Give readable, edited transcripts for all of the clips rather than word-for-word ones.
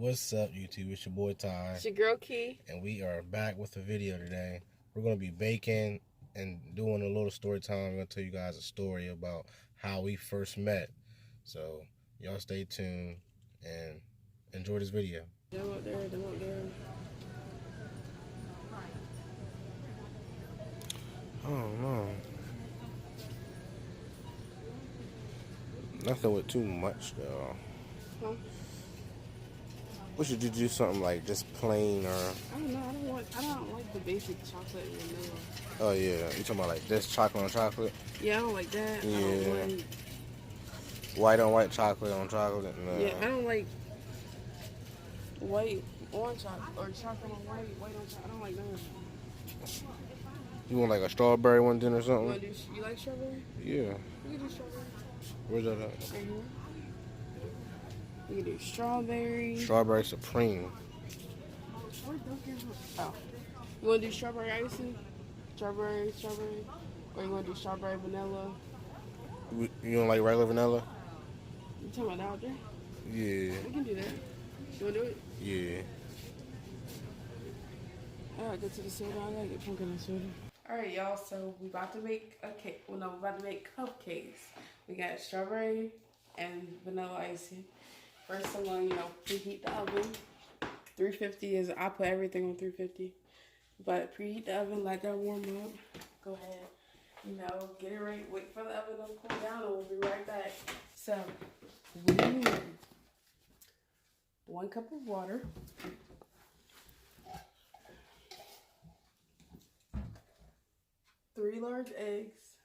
What's up, YouTube? It's your boy Ty. It's your girl Key. And we are back with a video today. We're going to be baking and doing a little story time. I'm going to tell you guys a story about how we first met. So, y'all stay tuned and enjoy this video. Them up there, them up there. Oh, no. Nothing with too much, though. Huh? What should you do? Something like just plain or? I don't know. I don't like the basic chocolate and vanilla. Oh yeah, you talking about like this chocolate on chocolate? Yeah, I don't like that. Yeah. I don't like white on white, chocolate on chocolate. No. Yeah, I don't like white on chocolate or chocolate on white, white on chocolate. I don't like that. You want like a strawberry one then or something? You like strawberry? Yeah. We can do strawberry. Where's that at? Right here. We can do strawberry. Strawberry Supreme. Oh. You want to do strawberry icing? Strawberry. Or you want to do strawberry vanilla? You don't like regular vanilla? You talking about out there? Yeah. We can do that. You want to do it? Yeah. I gotta go to the soda. I gotta get pumpkin and soda. Alright, y'all. So we about to make a cake. Well, no, we're about to make cupcakes. We got strawberry and vanilla icing. First, I'm gonna, preheat the oven. 350 is, I put everything on 350. But preheat the oven, let that warm up. Go ahead, get it ready. Wait for the oven to cool down and we'll be right back. So, we need 1 cup of water. 3 large eggs.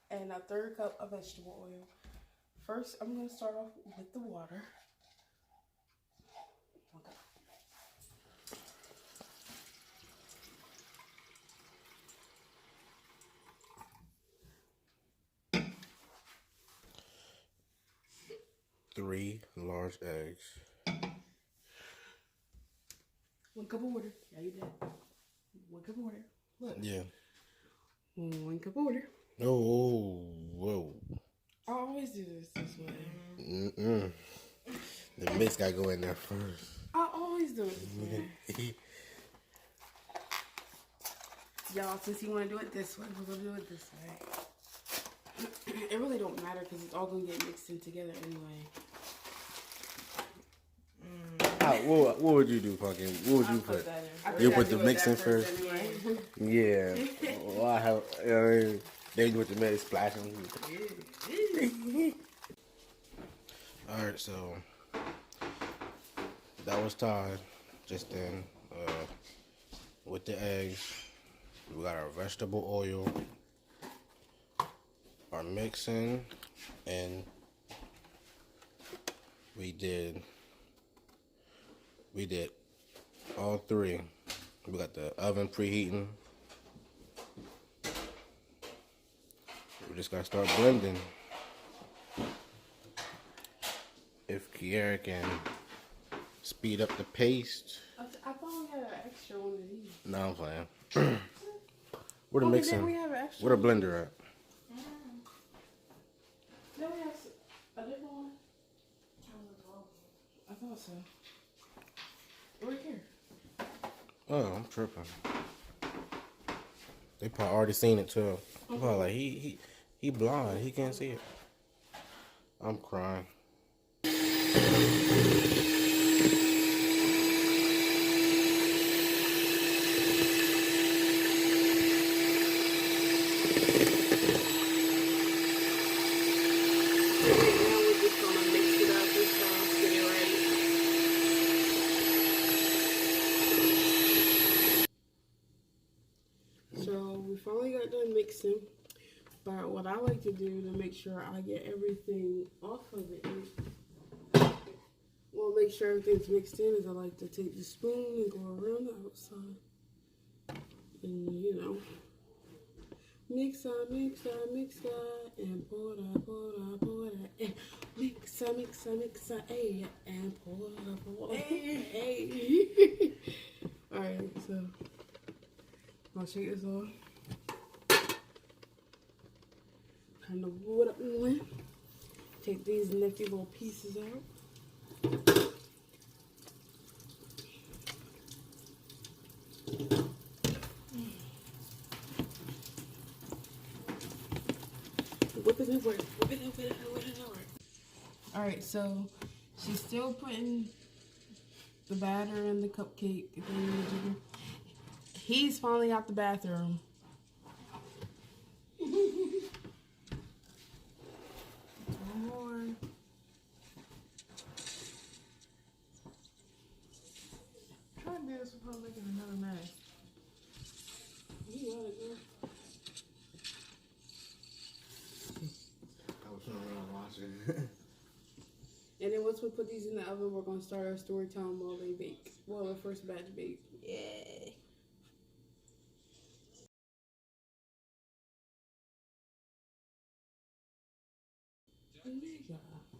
And a 1/3 cup of vegetable oil. First, I'm going to start off with the water. 1 cup. Three large eggs. 1 cup of water. Yeah, you did. 1 cup of water. Look. Yeah. 1 cup of water. Oh, whoa. I always do this way. The mix gotta go in there first. I always do it this way. Y'all, since you want to do it this way, we're going to do it this way. It really don't matter because it's all going to get mixed in together anyway. What would you do, Pumpkin? What would you put? You put the mix in first? Anyway. Yeah. Well, I have, then you put the mix, splash them. Alright, so that was tied just then with the eggs. We got our vegetable oil, our mixing, and we did all 3. We got the oven preheating. We just gotta start blending. If Kiara can speed up the paste. I thought we had an extra one of these. No, I'm playing. Where the mixing? Where the blender at? Then we have a different one. I thought so. Right here. Oh, I'm tripping. They probably already seen it too. I'm probably like he blind. He can't see it. I'm crying. We finally got done mixing, but what I like to do to make sure I get everything off of it, make sure everything's mixed in, is I like to take the spoon and go around the outside, and mix and pour that, and mix and pour. Hey. All right, so I'll shake this off. Kind of wood up in. Take these nifty little pieces out. it work. Whip it up. Alright, so she's still putting the batter in the cupcake. He's finally out the bathroom. One more. Try to do this without making another mess. You got it, girl. I was trying to watch it. And then once we put these in the oven, we're going to start our story time while they bake. Well, the first batch bake. Yay.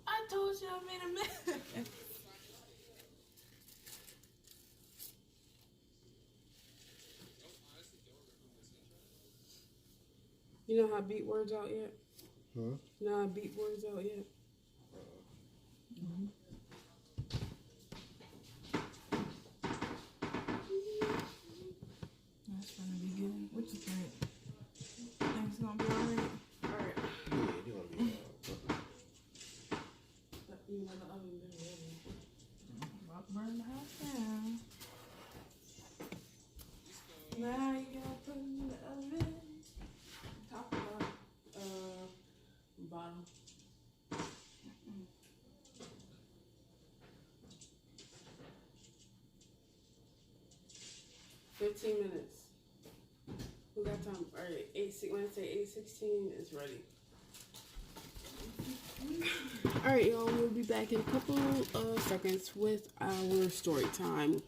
I told you I made a mess. You know how I beat words out yet? Huh? You know how I beat words out yet? That's gonna be good. What you think? Think it's gonna be alright? Alright. Yeah, you're gonna be alright. Even though the oven been ready. About to burn the house down. Now you gotta put it in the oven. Top of the bottom. 15 minutes. We got time. Alright, when I say 8:16, it's ready. Alright, y'all, we'll be back in a couple of seconds with our story time.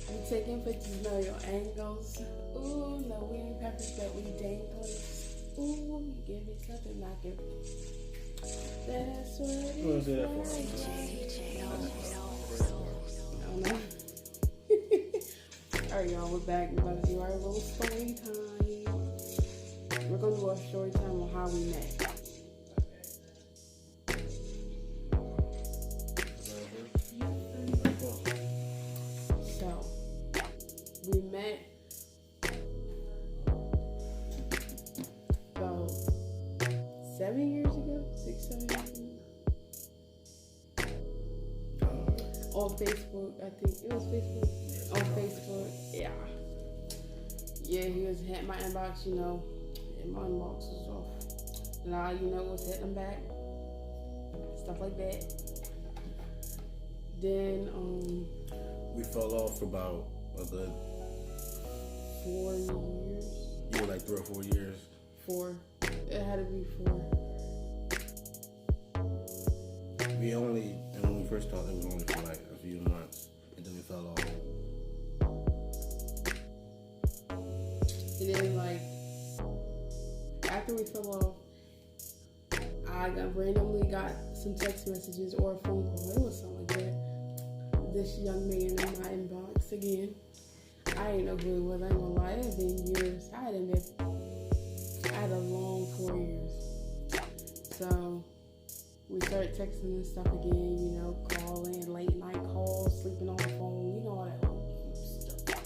I'm taking pictures of your angles. Ooh, no, we ain't peppers, but we danglers. Ooh, you give me something, I give. That's what it's like. I don't know. Alright, y'all, we're back. We're about to do our little story time. We're going to do our story time on how we met. So, we met about 7 years ago, 6, 7 years ago. On Facebook, I think it was Facebook. Yeah, on Facebook, yeah. Yeah, he was hitting my inbox, you know, and my inbox was off. And I, you know, was hitting him back, stuff like that. Then, we fell off for about a good 4 years. Yeah, like 3 or 4 years. 4. It had to be 4. And when we first talked, it was only for like a few months, and then we fell off. And then, like, after we fell off, I randomly got some text messages or a phone call. It was something like that. This young man in my inbox again. I didn't know who it was. I ain't gonna lie. It had been years. I had a long 4 years. So we started texting and stuff again, you know, calling, late night calls, sleeping on the phone, you know, all that old stuff.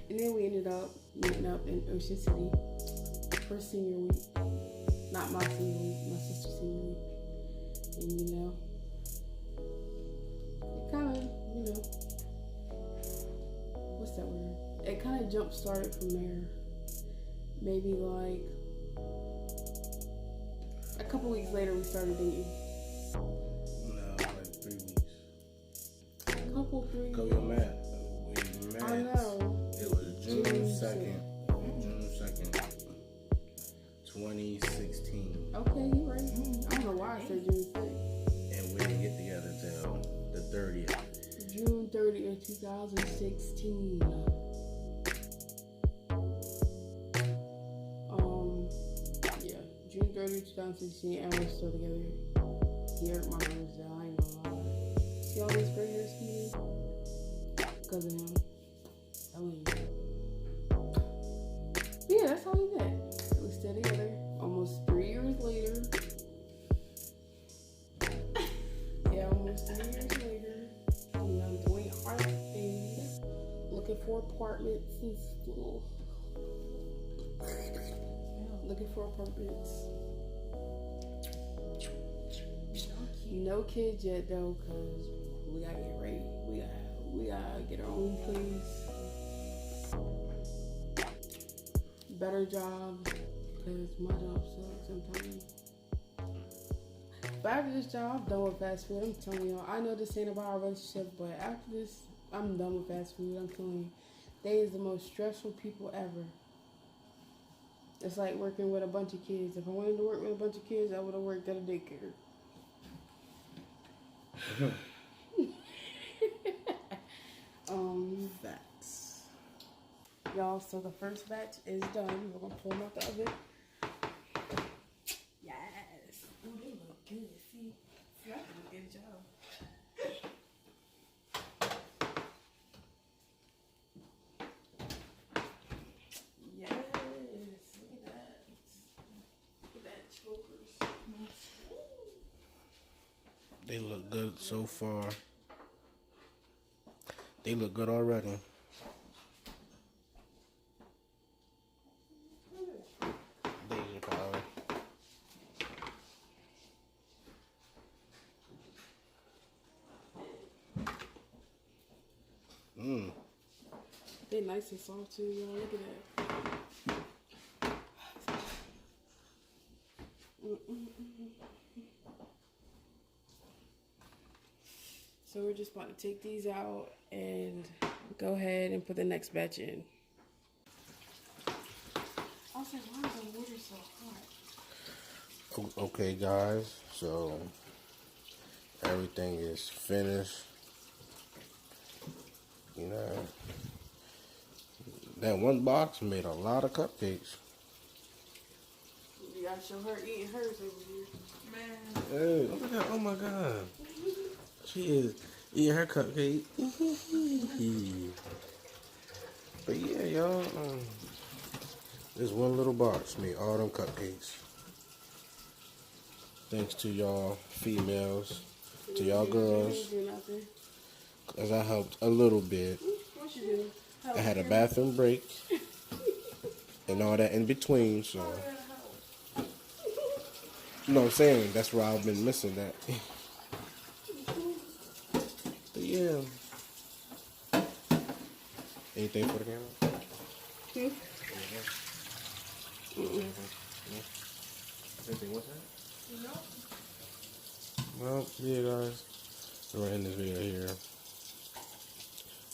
And then we ended up meeting up in Ocean City for senior week. Not my senior week, my sister's senior week. And, you know, it kind of, you know, what's that word? It kind of jump started from there. Maybe like a couple weeks later, we started dating. No, like 3 weeks. Couple 3 weeks. Cause we met. I know. It was June 2nd, 2016. Okay, you right. I don't know why I said June 6th. And we didn't get together until the 30th. June 30th, 2016. Yeah, June 30th, 2016, and we're still together. He hurt my nose down, I ain't gonna lie. See all these gray hairs coming in? Because of him. I mean, yeah, that's how we met. We're still together almost 3 years later. Yeah, almost 3 years later. You know, doing hard things, looking for apartments and stuff. looking for apartments. No kids yet though, cause we gotta get ready. We gotta get our own place. Better job, cause my job sucks. I'm telling you. But after this job, I'm done with fast food. I'm telling y'all. I know this ain't about our relationship, but after this, I'm done with fast food. I'm telling you, they is the most stressful people ever. It's like working with a bunch of kids. If I wanted to work with a bunch of kids, I would have worked at a daycare. That's y'all. So the first batch is done. We're gonna pull them out the oven. Yes. Ooh, they look good. See, I did a good job. Yes. Look at that. Look at that chokers. They look good so far. They look good already. Laser power. They nice and soft too, y'all. Look at that. So we're just about to take these out and go ahead and put the next batch in. I was like, why is the water so hot? Okay, guys. So everything is finished. You know, that one box made a lot of cupcakes. You gotta show her eating hers over here. Man. Hey, look at that. Oh my God. She is eating her cupcake. But yeah, y'all, this one little box made all them cupcakes. Thanks to y'all females, to y'all girls, as I helped a little bit. What you do? I had a bathroom break and all that in between, so you know what I'm saying? That's where I've been missing that. But yeah. Anything for the camera? Anything with that? No. Well, yeah, guys. We're gonna end this video here.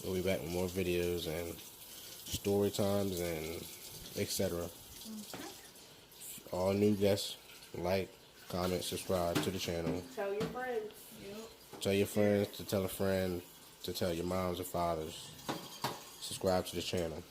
We'll be back with more videos and story times and etc. All new guests, like, comment, subscribe to the channel. Tell your friends. Yep. Tell your friends to tell a friend to tell your moms and fathers. Subscribe to the channel.